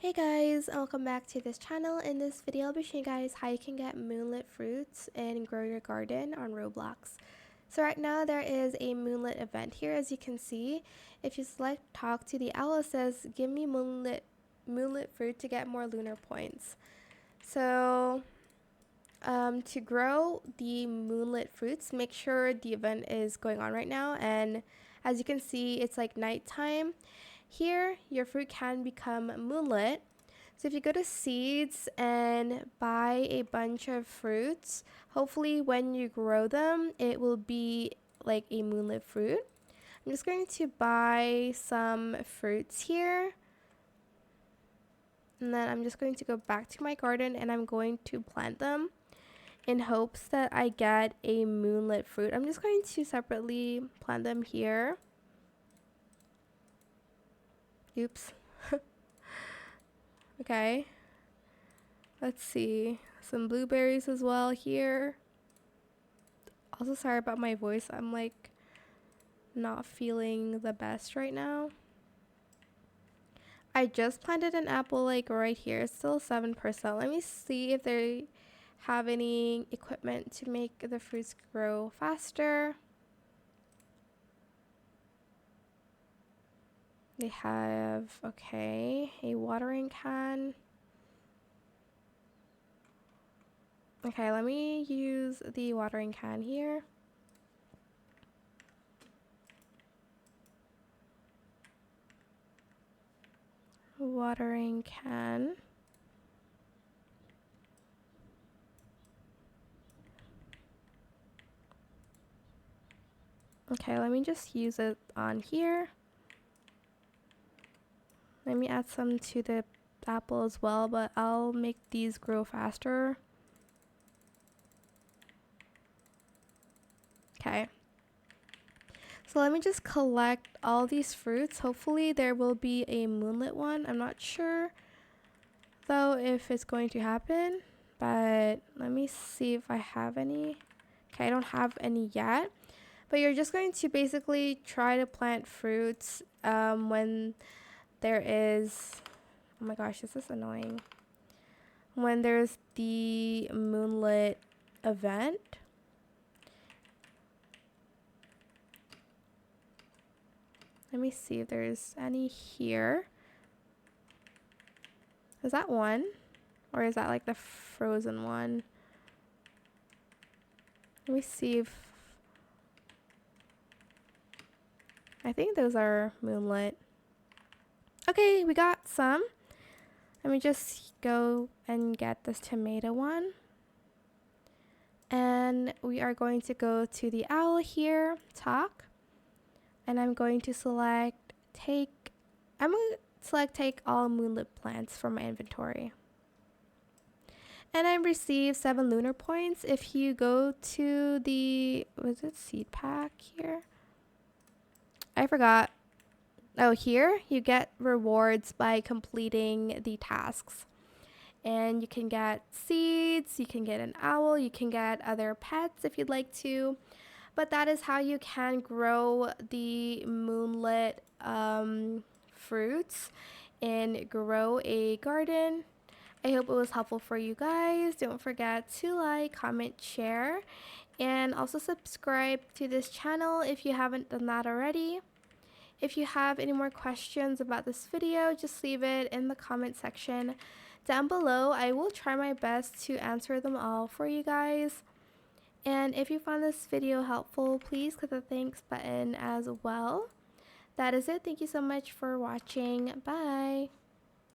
Hey guys, welcome back to this channel. In this video, I'll be showing you guys how you can get moonlit fruits and grow your garden on Roblox. So right now there is a moonlit event here, as you can see. If you select talk to the owl, it says give me moonlit fruit to get more lunar points. So to grow the moonlit fruits, make sure the event is going on right now, and as you can see, it's like nighttime. Here, your fruit can become moonlit. So if you go to seeds and buy a bunch of fruits, hopefully when you grow them, it will be like a moonlit fruit. I'm just going to buy some fruits here. And then I'm just going to go back to my garden and I'm going to plant them in hopes that I get a moonlit fruit. I'm just going to separately plant them here. Oops. Okay. Let's see. Some blueberries as well here. Also, sorry about my voice. I'm like not feeling the best right now. I just planted an apple like right here. It's still 7%. Let me see if they have any equipment to make the fruits grow faster. They have, okay, a watering can. Okay, let me use the watering can here. Watering can. Okay, let me just use it on here. Let me add some to the apple as well, but I'll make these grow faster. Okay. So let me just collect all these fruits. Hopefully there will be a moonlit one. I'm not sure though if it's going to happen, but let me see if I have any. Okay, I don't have any yet. But you're just going to basically try to plant fruits when there is, oh my gosh, this is annoying. When there's the moonlit event. Let me see if there's any here. Is that one? Or is that like the frozen one? Let me see if... I think those are moonlit. Okay, we got some. Let me just go and get this tomato one. And we are going to go to the owl here, talk. And I'm going to select take all moonlit plants from my inventory. And I received 7 lunar points. If you go to the, was it seed pack here? I forgot. Oh, here you get rewards by completing the tasks. And you can get seeds, you can get an owl, you can get other pets if you'd like to. But that is how you can grow the moonlit fruits and grow a garden. I hope it was helpful for you guys. Don't forget to like, comment, share, and also subscribe to this channel if you haven't done that already. If you have any more questions about this video, just leave it in the comment section down below. I will try my best to answer them all for you guys. And if you found this video helpful, please click the thanks button as well. That is it. Thank you so much for watching. Bye.